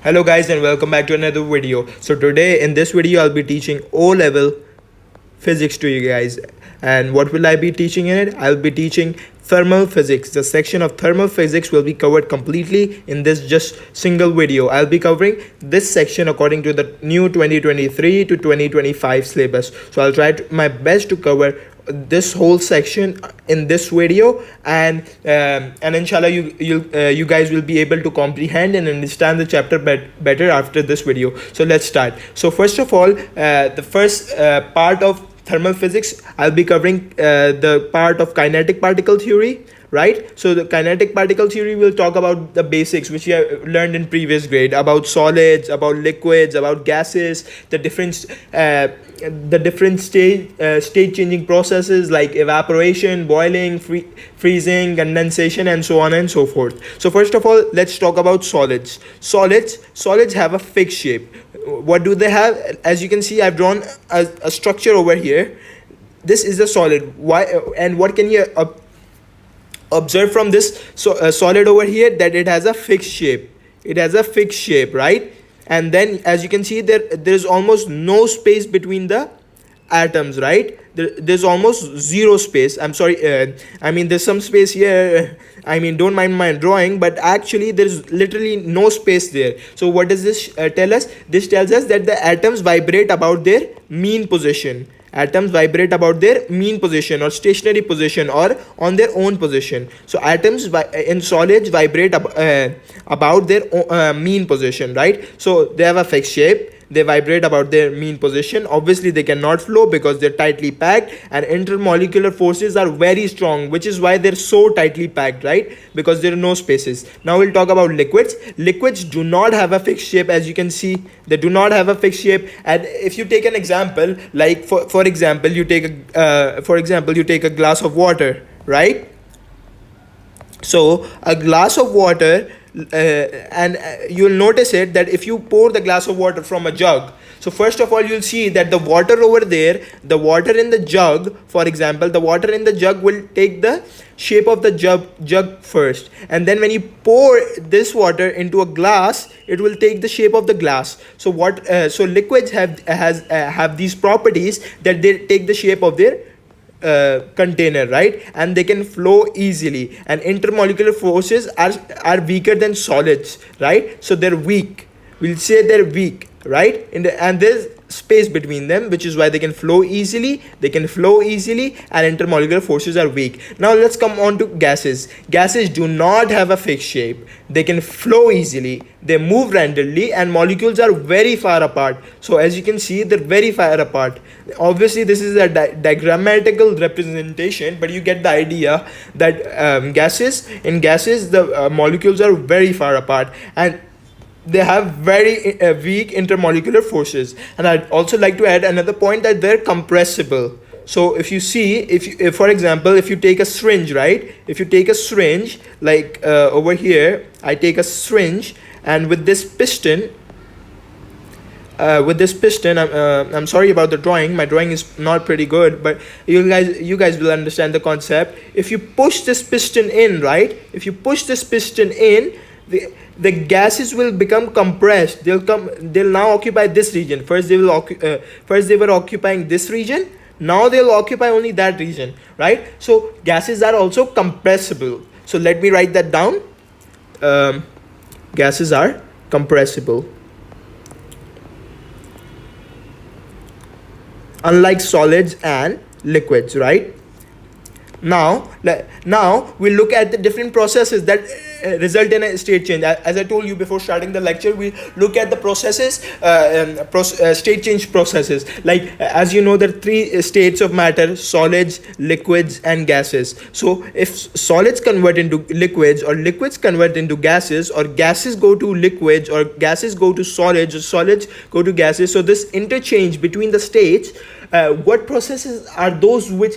Hello guys and welcome back to another video. So today in this video I'll be teaching O-level physics to you guys. And what will I be teaching in it? I'll be teaching thermal physics. The section of thermal physics will be covered completely in this just single video. I'll be covering this section according to the new 2023 to 2025 syllabus. So I'll try my best to cover this whole section in this video, and inshallah you guys will be able to comprehend and understand the chapter better after this video. So let's start. So first of all, the first part of thermal physics, I'll be covering the part of kinetic particle theory, right? So the kinetic particle theory will talk about the basics which you have learned in previous grade, about solids, about liquids, about gases, the different state changing processes like evaporation, boiling, freezing, condensation, and so on and so forth. So first of all, let's talk about solids. Solids have a fixed shape. What do they have? As you can see, I've drawn a structure over here. This is a solid. Why and what can you observe from this solid over here? That it has a fixed shape. It has a fixed shape, right? And then as you can see, there's almost no space between the atoms, right? There's almost zero space. I'm sorry, I mean there's some space here. I mean, don't mind my drawing, but actually there's literally no space there. So what does this tell us? This tells us that the atoms vibrate about their mean position. Atoms vibrate about their mean position or stationary position or on their own position. So atoms in solids vibrate about their mean position, right? So they have a fixed shape. They vibrate about their mean position. Obviously they cannot flow because they're tightly packed, and intermolecular forces are very strong, which is why they're so tightly packed, right? Because there are no spaces. Now we'll talk about liquids. Liquids do not have a fixed shape. As you can see, they do not have a fixed shape. And if you take an example, like for example you take a glass of water, right? So a glass of water, and you'll notice it that if you pour the glass of water from a jug, so first of all you'll see that the water over there, the water in the jug, for example, the water in the jug will take the shape of the jug first, and then when you pour this water into a glass, it will take the shape of the glass. So liquids have these properties that they take the shape of their container, right? And they can flow easily, and intermolecular forces are weaker than solids, right? So they're weak. We'll say they're weak, right? And there's space between them, which is why they can flow easily. And intermolecular forces are weak. Now let's come on to gases. Gases do not have a fixed shape. They can flow easily, they move randomly, and molecules are very far apart. So as you can see, they're very far apart. Obviously this is a diagrammatical representation, but you get the idea that in gases the molecules are very far apart, and they have very weak intermolecular forces. And I'd also like to add another point, that they're compressible. So if you see, if for example, if you take a syringe, right? If you take a syringe, like over here, I take a syringe, and with this piston, I'm sorry about the drawing. My drawing is not pretty good, but you guys will understand the concept. If you push this piston in, right? If you push this piston in, the gases will become compressed. They'll now occupy this region. First they were occupying this region. Now they'll occupy only that region, right? So gases are also compressible. So let me write that down. Gases are compressible, unlike solids and liquids, right? Now we look at the different processes that result in a state change. As I told you before starting the lecture, we look at the processes, state change processes. Like as you know, there are three states of matter: solids, liquids, and gases. So if solids convert into liquids, or liquids convert into gases, or gases go to liquids, or gases go to solids, or solids go to gases, so this interchange between the states, what processes are those which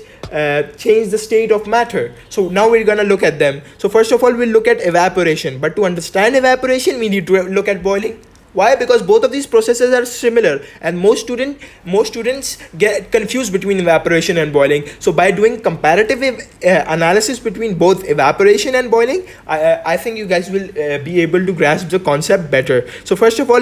change the state of matter? So now we're gonna look at them. So first of all, we'll look at evaporation. But to understand evaporation, we need to look at boiling. Why? Because both of these processes are similar, and most students get confused between evaporation and boiling. So by doing comparative analysis between both evaporation and boiling, I think you guys will be able to grasp the concept better. So first of all,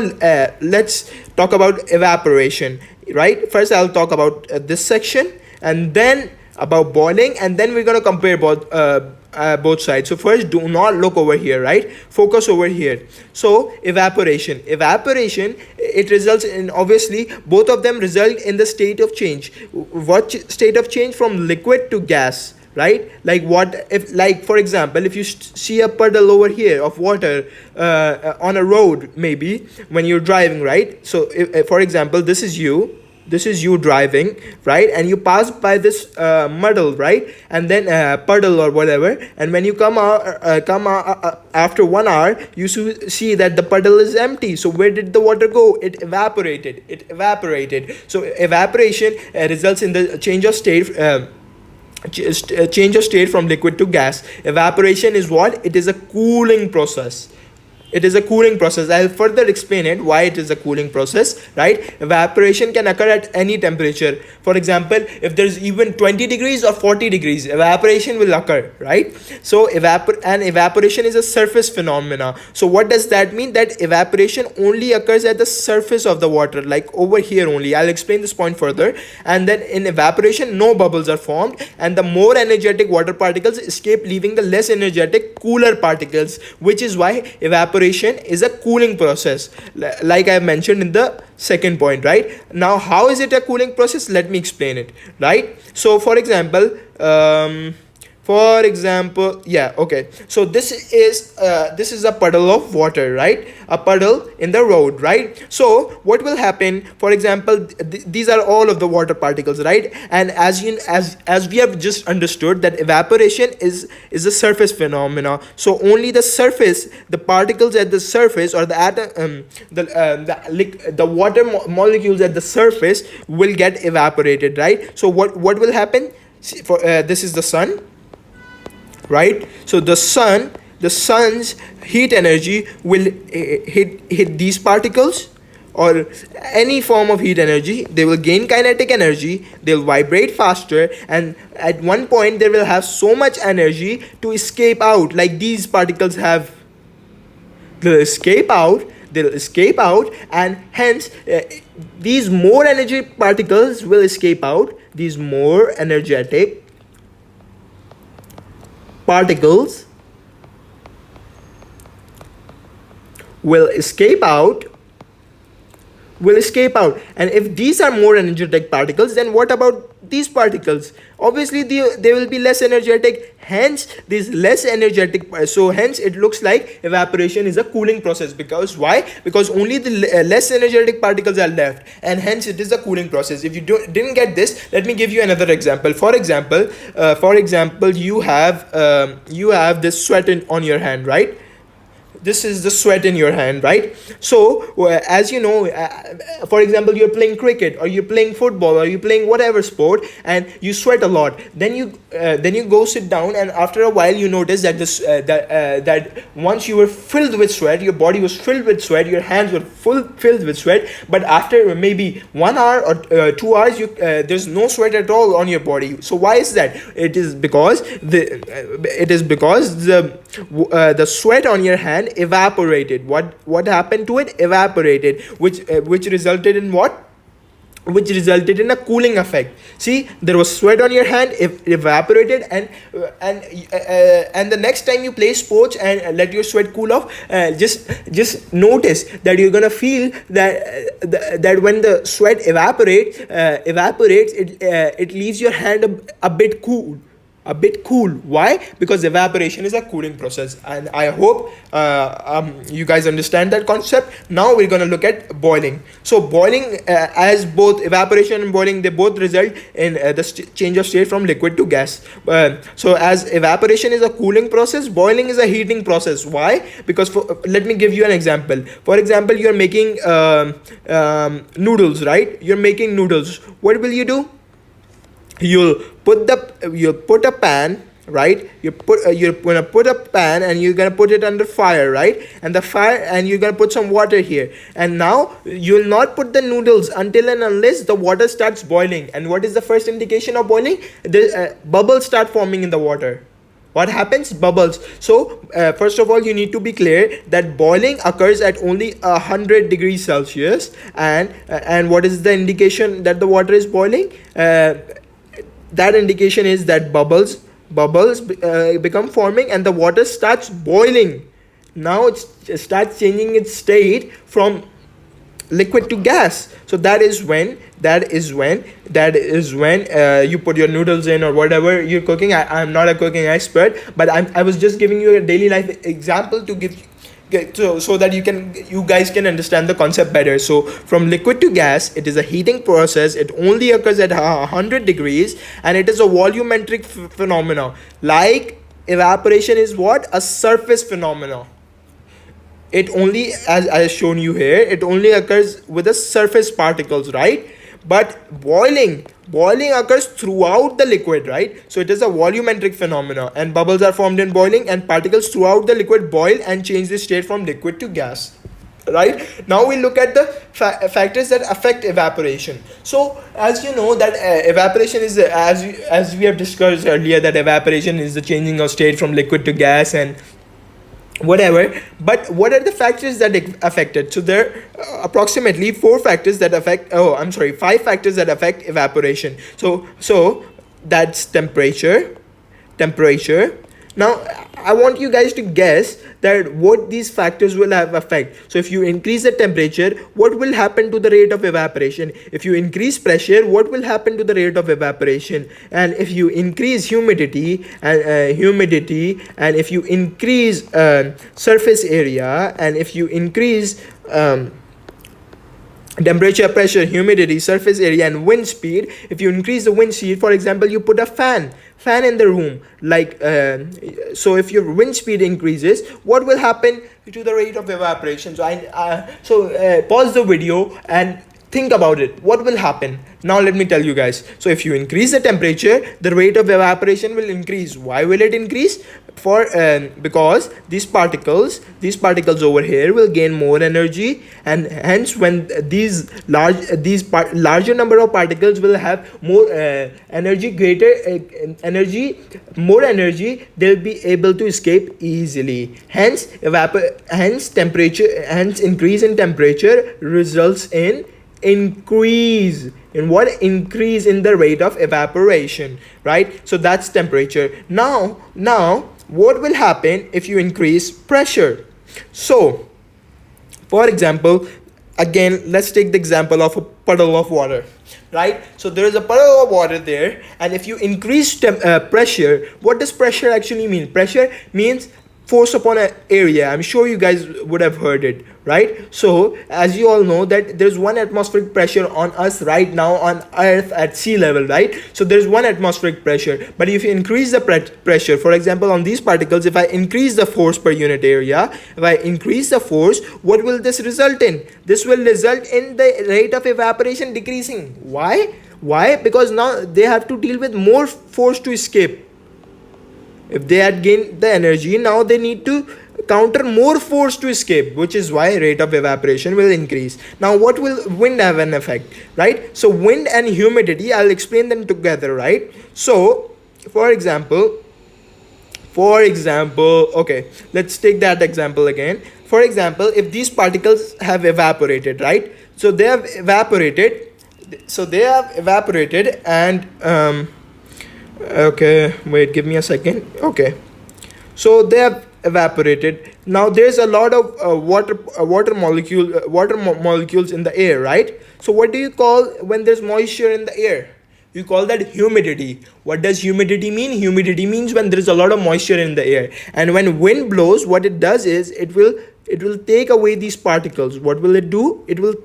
let's talk about evaporation, right? First I'll talk about this section, and then about boiling, and then we're going to compare both sides. So first, do not look over here, right? Focus over here. So evaporation, it results in, obviously both of them result in the state of change. What state of change? From liquid to gas, right? Like what if, like for example, if you see a puddle over here of water on a road, maybe when you're driving, right? So if, for example, this is you driving, right? And you pass by this muddle, right? And then puddle or whatever, and when you come out after 1 hour, you see that the puddle is empty. So where did the water go? It evaporated. So evaporation results in the change of state, change of state from liquid to gas. Evaporation is what? It is a cooling process. I'll further explain it, why it is a cooling process, right? Evaporation can occur at any temperature. For example, if there's even 20 degrees or 40 degrees, evaporation will occur, right? So evaporation is a surface phenomena. So what does that mean? That evaporation only occurs at the surface of the water, like over here only. I'll explain this point further. And then in evaporation, no bubbles are formed, and the more energetic water particles escape, leaving the less energetic cooler particles, which is why evaporation is a cooling process, like I mentioned in the second point, right? Now, how is it a cooling process? Let me explain it, right? So for example, so this is a puddle of water, right? A puddle in the road, right? So what will happen? For example, these are all of the water particles, right? And as we have just understood, that evaporation is a surface phenomena. So only the surface, the particles at the surface, or the atom, the water molecules at the surface will get evaporated, right? So what will happen? For this is the sun, right? So the sun's heat energy will hit these particles, or any form of heat energy. They will gain kinetic energy, they'll vibrate faster, and at one point they will have so much energy to escape out, like these particles have. They'll escape out, and hence these more energy particles will escape out. These more energetic particles will escape out. And if these are more energetic particles, then what about these particles? Obviously they will be less energetic, hence these less energetic, so hence it looks like evaporation is a cooling process. Because why? Because only the less energetic particles are left, and hence it is a cooling process. If you didn't get this, let me give you another example. For example, you have this sweat on your hand, right? This is the sweat in your hand, right? So as you know, for example, you're playing cricket, or you're playing football, or you're playing whatever sport, and you sweat a lot. Then you go sit down, and after a while you notice that that once you were filled with sweat, your body was filled with sweat, your hands were filled with sweat, but after maybe 1 hour or 2 hours, there's no sweat at all on your body. So why is that? It is because the sweat on your hand evaporated. What happened to it? Evaporated, which resulted in what? Which resulted in a cooling effect. See, there was sweat on your hand, it evaporated, and the next time you play sports and let your sweat cool off, just notice that you're gonna feel that when the sweat evaporates, it leaves your hand a bit cool. Why? Because evaporation is a cooling process, and I hope you guys understand that concept. Now we're going to look at boiling. So boiling, as both evaporation and boiling, they both result in the change of state from liquid to gas. So as evaporation is a cooling process, boiling is a heating process. Why? Because let me give you an example. For example, you're making noodles, right? You're making noodles. What will you do? You'll put a pan right? You're gonna put a pan and you're gonna put it under fire, right? And the fire, and you're gonna put some water here, and now you'll not put the noodles until and unless the water starts boiling. And what is the first indication of boiling? The bubbles start forming in the water. What happens? Bubbles. So first of all, you need to be clear that boiling occurs at only 100 degrees Celsius. And what is the indication that the water is boiling? That indication is that bubbles become forming and the water starts boiling. Now it starts changing its state from liquid to gas. So that is when you put your noodles in or whatever you're cooking. I'm not a cooking expert, but I was just giving you a daily life example to give so that you guys can understand the concept better. So from liquid to gas, it is a heating process. It only occurs at 100 degrees, and it is a volumetric phenomenon. Like evaporation is what? A surface phenomenon. It only, as I have shown you here, it only occurs with the surface particles, right? But boiling occurs throughout the liquid, right? So it is a volumetric phenomenon, and bubbles are formed in boiling, and particles throughout the liquid boil and change the state from liquid to gas, right? Now we look at the factors that affect evaporation. So as you know that evaporation is as we have discussed earlier, that evaporation is the changing of state from liquid to gas and whatever. But what are the factors that affect it? So there are approximately 5 factors that affect evaporation. So that's temperature. Now I want you guys to guess that what these factors will have effect. So if you increase the temperature, what will happen to the rate of evaporation? If you increase pressure, what will happen to the rate of evaporation? And if you increase humidity, and if you increase surface area, and if you increase temperature, pressure, humidity, surface area, and wind speed. If you increase the wind speed, for example, you put a fan in the room, like so if your wind speed increases, what will happen to the rate of evaporation? So pause the video and think about it. What will happen? Now let me tell you guys. So if you increase the temperature, the rate of evaporation will increase. Why will it increase? Because these particles over here will gain more energy, and hence when larger number of particles will have more energy, they'll be able to escape easily. Hence increase in temperature results in increase in the rate of evaporation, right? So that's temperature. Now what will happen if you increase pressure? So for example, again, let's take the example of a puddle of water, right? So there is a puddle of water there, and if you increase pressure, what does pressure actually mean? Pressure means force upon an area. I'm sure you guys would have heard it, right? So as you all know that there's 1 atmospheric pressure on us right now on earth at sea level, right? So there's 1 atmospheric pressure. But if you increase the pressure, for example on these particles, if I increase the force per unit area, if I increase the force, what will this result in? This will result in the rate of evaporation decreasing. Why? Because now they have to deal with more force to escape. If they had gained the energy, now they need to counter more force to escape, which is why rate of evaporation will increase. Now what will wind have an effect, right? So wind and humidity, I'll explain them together, right? So for example, okay, let's take that example again. For example, if these particles have evaporated, right? So they have evaporated and okay, wait, give me a second. Okay, so they have evaporated. Now there's a lot of water molecules in the air, right? So what do you call when there's moisture in the air? You call that humidity. What does humidity mean? Humidity means when there is a lot of moisture in the air. And when wind blows, what it does is it will take away these particles. What will it do? It will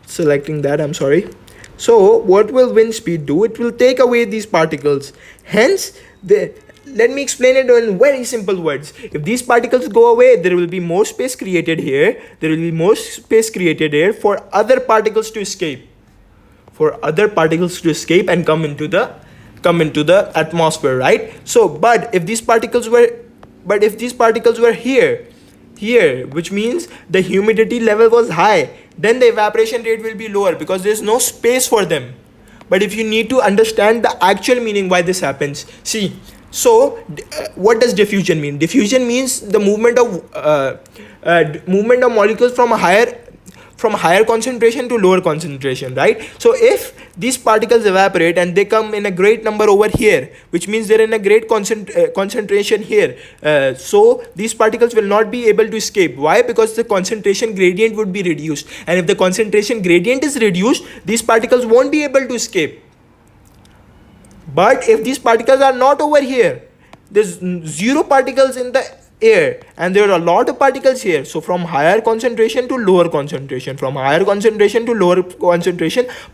selecting that, I'm sorry. So what will wind speed do? It will take away these particles. Hence, let me explain it in very simple words. If these particles go away, there will be more space created here. There will be more space created here for other particles to escape. And come into the come into the atmosphere, right? So but if these particles were here, which means the humidity level was high, then the evaporation rate will be lower because there's no space for them. But if you need to understand the actual meaning why this happens, see, so what does diffusion mean? Diffusion means the movement of molecules from higher concentration to lower concentration, right? So if these particles evaporate and they come in a great number over here, which means they're in a great concentration here, so these particles will not be able to escape. Why? Because the concentration gradient would be reduced, and if the concentration gradient is reduced, these particles won't be able to escape. But if these particles are not over here, there's zero particles in the air and there are a lot of particles here. So from higher concentration to lower concentration,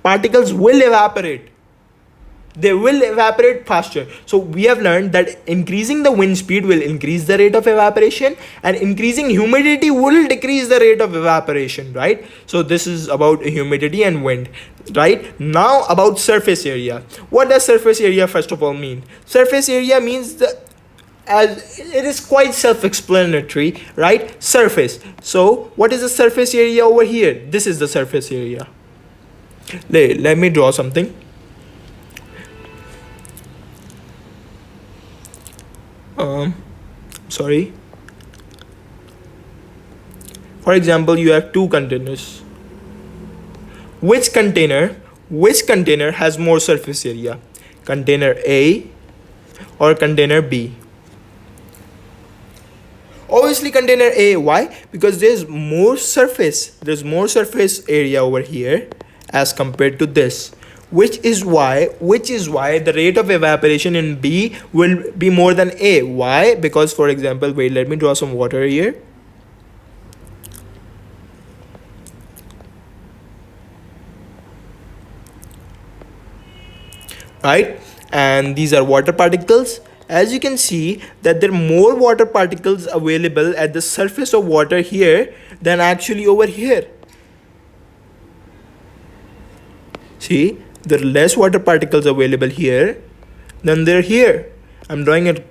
particles will evaporate. They will evaporate faster. So we have learned that increasing the wind speed will increase the rate of evaporation, and increasing humidity will decrease the rate of evaporation, right? So this is about humidity and wind, right? Now about surface area. What does surface area first of all mean? Surface area means as it is quite self-explanatory, right? Surface. So what is the surface area over here? This is the surface area. Let me draw something. Sorry. For example, you have two containers. Which container has more surface area? Container A or container B? Obviously container A. Why? Because there's more surface area over here as compared to this, which is why the rate of evaporation in B will be more than A. Why? Because, for example, wait, let me draw some water here. Right? And these are water particles. As you can see that there are more water particles available at the surface of water here than actually over here. See, there are less water particles available here than there are here. I'm drawing it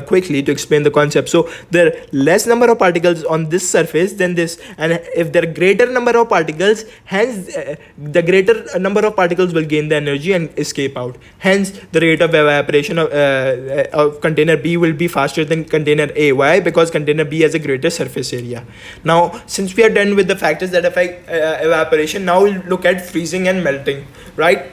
quickly to explain the concept. So there are less number of particles on this surface than this, and if there are greater number of particles, hence the greater number of particles will gain the energy and escape out. Hence the rate of evaporation of container B will be faster than container A. Why? Because container B has a greater surface area. Now since we are done with the factors that affect evaporation, now we'll look at freezing and melting, right?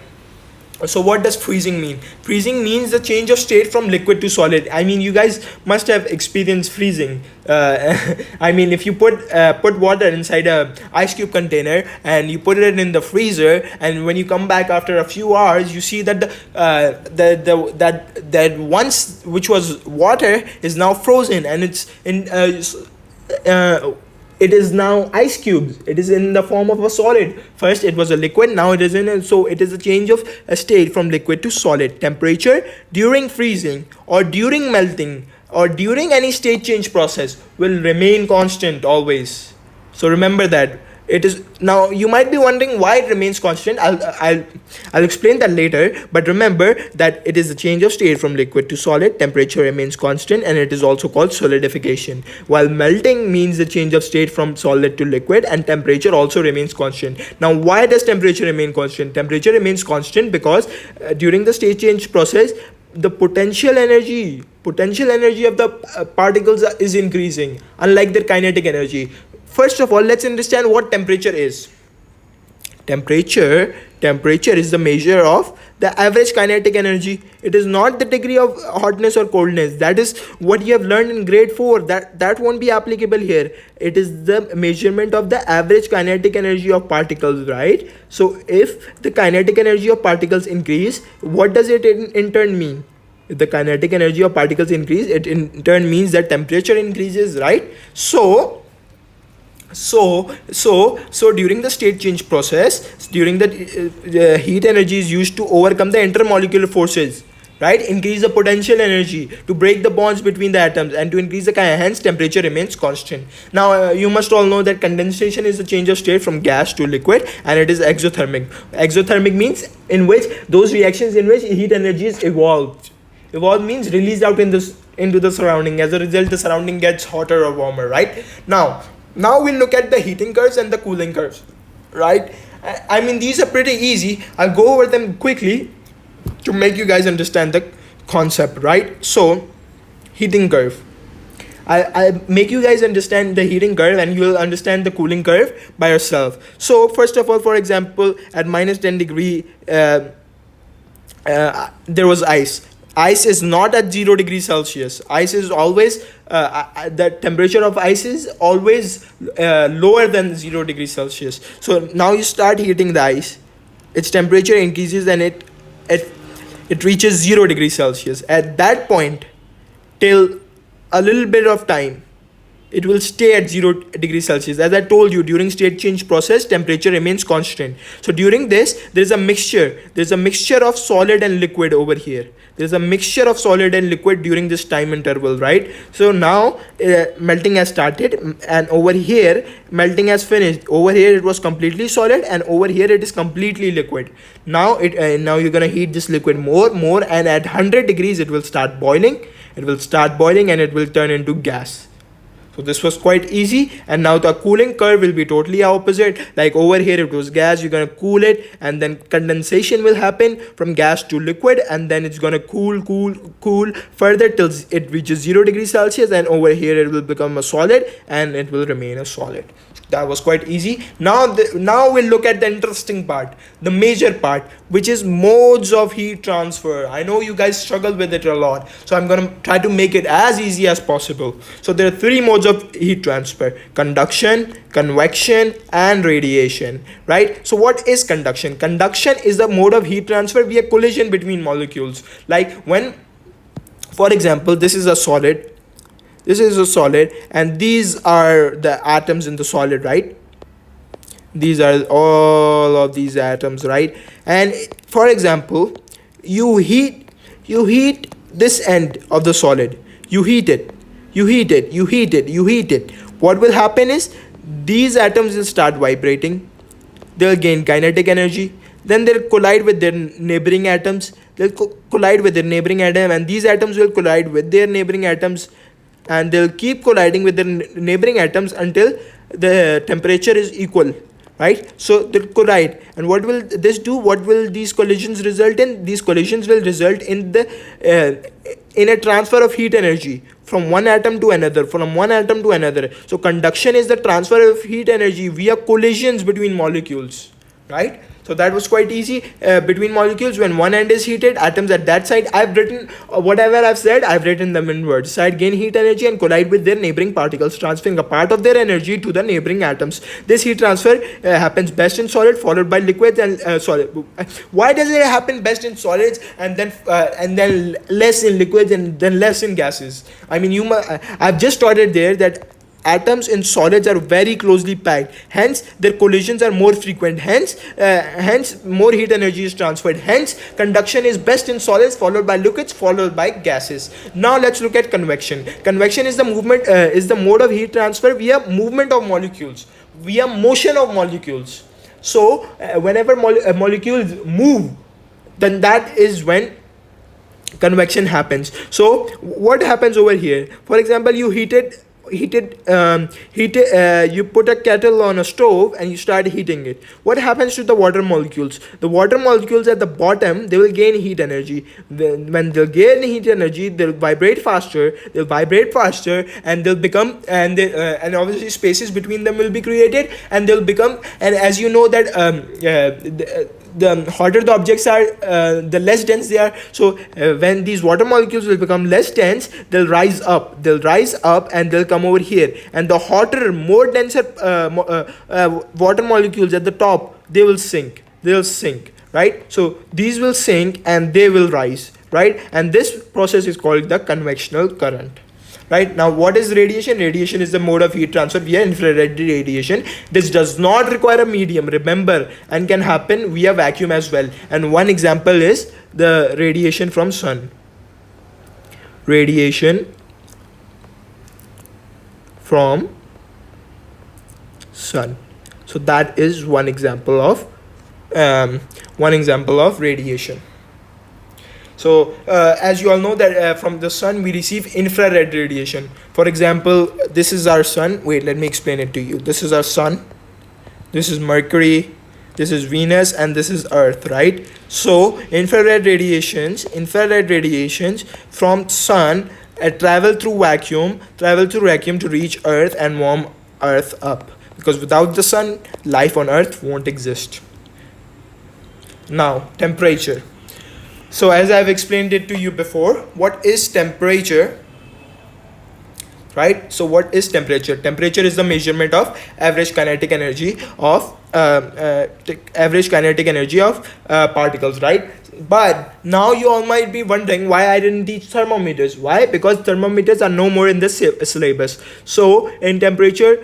So what does freezing mean? Freezing means the change of state from liquid to solid. I mean, you guys must have experienced freezing. I mean, if you put water inside a ice cube container and you put it in the freezer, and when you come back after a few hours, you see that that once which was water is now frozen, and it's in it is now ice cubes. It is in the form of a solid. First it was a liquid, now it is so it is a change of a state from liquid to solid. Temperature during freezing or during melting or during any state change process will remain constant always. So remember that. It is now, you might be wondering why it remains constant. I'll explain that later, but remember that it is a change of state from liquid to solid. Temperature remains constant, and it is also called solidification, while melting means the change of state from solid to liquid, and temperature also remains constant. Now why does temperature remain constant? Temperature remains constant because during the state change process, the potential energy of the particles is increasing, unlike their kinetic energy. First of all, let's understand what temperature is. Temperature is the measure of the average kinetic energy. It is not the degree of hotness or coldness. That is what you have learned in grade 4. That won't be applicable here. It is the measurement of the average kinetic energy of particles, right? So if the kinetic energy of particles increase, what does it in turn mean? If the kinetic energy of particles increase, it in turn means that temperature increases, right? So during the state change process, during the heat energy is used to overcome the intermolecular forces. right? Increase the potential energy to break the bonds between the atoms and to increase the hence temperature remains constant. Now you must all know that condensation is the change of state from gas to liquid, and it is exothermic. Exothermic means in which those reactions in which heat energy is evolved. Evolved means released out in this into the surrounding. As a result, the surrounding gets hotter or warmer, right? Now we'll look at the heating curves and the cooling curves, right? I mean, these are pretty easy. I'll go over them quickly to make you guys understand the concept, right? So, heating curve. I make you guys understand the heating curve and you will understand the cooling curve by yourself. So, first of all, for example, at minus 10 degree, there was ice. Ice is not at 0 degrees Celsius. Ice is always, the temperature of ice is always lower than 0 degrees Celsius. So now you start heating the ice. Its temperature increases and it reaches 0 degrees Celsius. At that point, till a little bit of time, it will stay at 0 degrees Celsius. As I told you, during state change process, temperature remains constant. So during this, there is a mixture. There's a mixture of solid and liquid over here. There's a mixture of solid and liquid during this time interval, right? So now melting has started, and over here melting has finished. Over here it was completely solid, and over here it is completely liquid. Now now you're gonna heat this liquid more, and at 100 degrees it will start boiling. It will start boiling and it will turn into gas. So this was quite easy, and now the cooling curve will be totally opposite. Like over here it was gas, you're gonna cool it, and then condensation will happen from gas to liquid, and then it's gonna cool further till it reaches 0 degrees Celsius, and over here it will become a solid and it will remain a solid. That was quite easy. Now we'll look at the interesting part, the major part, which is modes of heat transfer. I know you guys struggle with it a lot, so I'm gonna try to make it as easy as possible. So there are 3 modes of heat transfer: conduction, convection, and radiation, right? So what is conduction? Conduction is the mode of heat transfer via collision between molecules. Like when, for example, this is a solid, and these are the atoms in the solid, right? These are all of these atoms, right? And for example, you heat this end of the solid. You heat it. What will happen is these atoms will start vibrating. They'll gain kinetic energy. Then they'll collide with their neighboring atoms. And these atoms will collide with their neighboring atoms, and they'll keep colliding with their neighboring atoms until the temperature is equal, right? So they'll collide, and what will this do? What will these collisions result in? These collisions will result in in a transfer of heat energy from one atom to another. So conduction is the transfer of heat energy via collisions between molecules, right? So that was quite easy. Between molecules, when one end is heated, atoms at that side, I've written whatever I've said, I've written them in words. Side gain heat energy and collide with their neighboring particles, transferring a part of their energy to the neighboring atoms. This heat transfer happens best in solid, followed by liquids and solid. Why does it happen best in solids and then less in liquids and then less in gases? I mean, I've just started there that atoms in solids are very closely packed, hence their collisions are more frequent, hence more heat energy is transferred, hence conduction is best in solids, followed by liquids, followed by gases. Now let's look at convection. Convection is the mode of heat transfer via movement of molecules, via motion of molecules. So whenever molecules move, then that is when convection happens. So what happens over here? For example, you you put a kettle on a stove and you start heating it. What happens to the water molecules? The water molecules at the bottom, they will gain heat energy. When they'll gain heat energy, they'll vibrate faster, and they'll become, and obviously spaces between them will be created, and they'll become, and as you know that the hotter the objects are, the less dense they are. So when these water molecules will become less dense, they'll rise up and they'll come over here, and the hotter, more denser water molecules at the top, they'll sink, right? So these will sink and they will rise, right? And this process is called the convectional current. right? Now what is radiation? Radiation is the mode of heat transfer via infrared radiation. This does not require a medium, remember, and can happen via vacuum as well. And one example is the radiation from sun. Radiation from sun. So that is one example of radiation. So as you all know that from the sun we receive infrared radiation. For example, this is our sun. Wait, let me explain it to you. This is our sun, this is Mercury, this is Venus, and this is Earth, right? So infrared radiations from sun travel through vacuum to reach Earth and warm Earth up, because without the sun life on Earth won't exist. Now temperature. So as I've explained it to you before, what is temperature, right? So what is temperature? Temperature is the measurement of average kinetic energy of particles, right? But now you all might be wondering why I didn't teach thermometers. Why? Because thermometers are no more in the syllabus. So in temperature,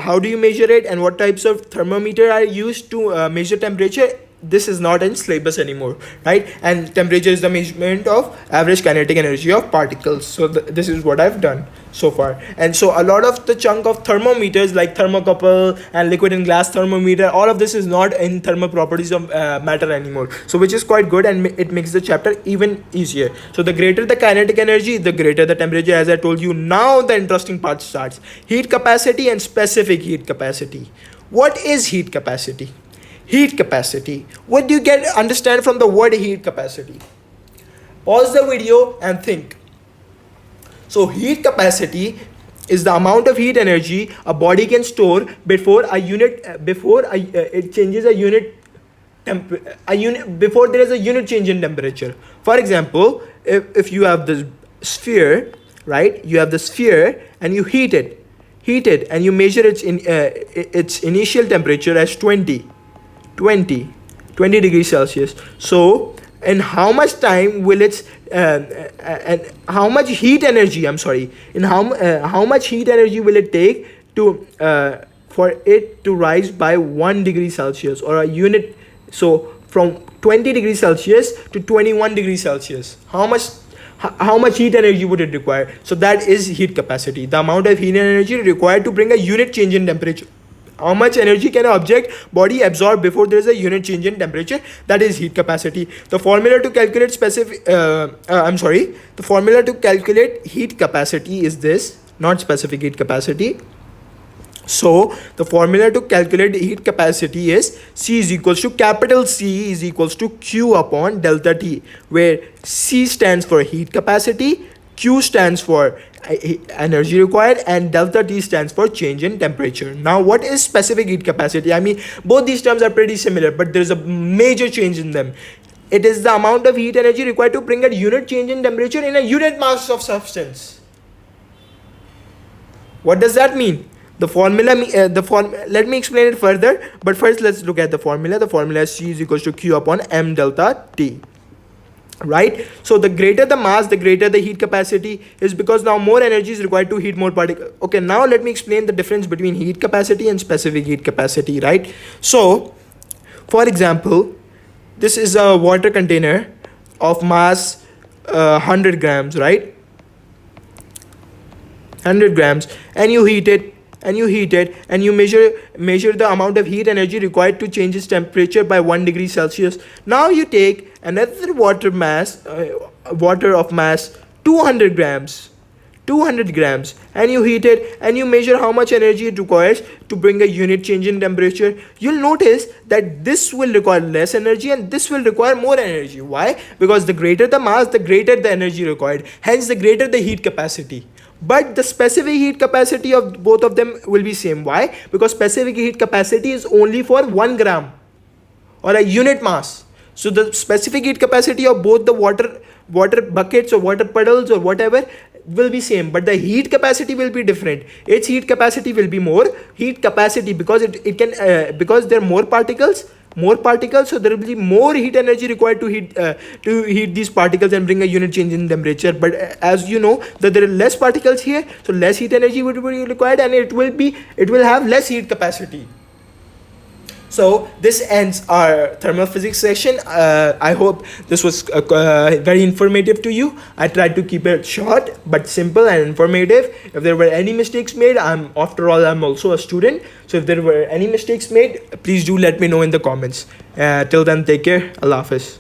how do you measure it, and what types of thermometer are used to measure temperature? This is not in syllabus anymore, right? And temperature is the measurement of average kinetic energy of particles. So this is what I've done so far. And so a lot of the chunk of thermometers like thermocouple and liquid and glass thermometer, all of this is not in thermal properties of matter anymore, so which is quite good, and it makes the chapter even easier. So the greater the kinetic energy, the greater the temperature, as I told you. Now the interesting part starts. Heat capacity and specific heat capacity. What is heat capacity? Heat capacity. What do you understand from the word heat capacity? Pause the video and think. So heat capacity is the amount of heat energy a body can store before it changes before there is a unit change in temperature. For example, if you have this sphere, right? You have the sphere and you heat it and you measure its initial temperature as 20 degrees Celsius. So in how much time will its and how much heat energy, how much heat energy will it take to for it to rise by 1 degree Celsius or a unit? So from 20 degrees Celsius to 21 degrees Celsius, how much heat energy would it require? So that is heat capacity, the amount of heat energy required to bring a unit change in temperature. How much energy can an object body absorb before there is a unit change in temperature? That is heat capacity. The formula to calculate the formula to calculate heat capacity is this, not specific heat capacity. So the formula to calculate heat capacity is C is equals to Q upon delta T, where C stands for heat capacity, Q stands for energy required, and delta T stands for change in temperature. Now what is specific heat capacity? Both these terms are pretty similar, but there is a major change in them. It is the amount of heat energy required to bring a unit change in temperature in a unit mass of substance. What does that mean? The formula, let me explain it further, but first let's look at the formula. The formula is C is equals to Q upon M delta T. Right? So the greater the mass, the greater the heat capacity is, because now more energy is required to heat more particles. Okay, now let me explain the difference between heat capacity and specific heat capacity, right? So, for example, this is a water container of mass 100 grams, right? 100 grams, and you heat it, and you measure the amount of heat energy required to change its temperature by 1 degree Celsius. Now you take another water of mass 200 grams, and you heat it and you measure how much energy it requires to bring a unit change in temperature. You'll notice that this will require less energy and this will require more energy. Why? Because the greater the mass, the greater the energy required, hence the greater the heat capacity. But the specific heat capacity of both of them will be same. Why? Because specific heat capacity is only for 1 gram or a unit mass. So the specific heat capacity of both the water buckets or water puddles or whatever will be same, but the heat capacity will be different. Its heat capacity will be more heat capacity because it can because there are more particles, more particles, so there will be more heat energy required to heat these particles and bring a unit change in temperature. But as you know that there are less particles here, so less heat energy would be required, and it will have less heat capacity. So this ends our thermal physics session. I hope this was very informative to you. I tried to keep it short but simple and informative. If there were any mistakes made, after all I'm also a student. So if there were any mistakes made, please do let me know in the comments. Till then, take care. Allah Hafiz.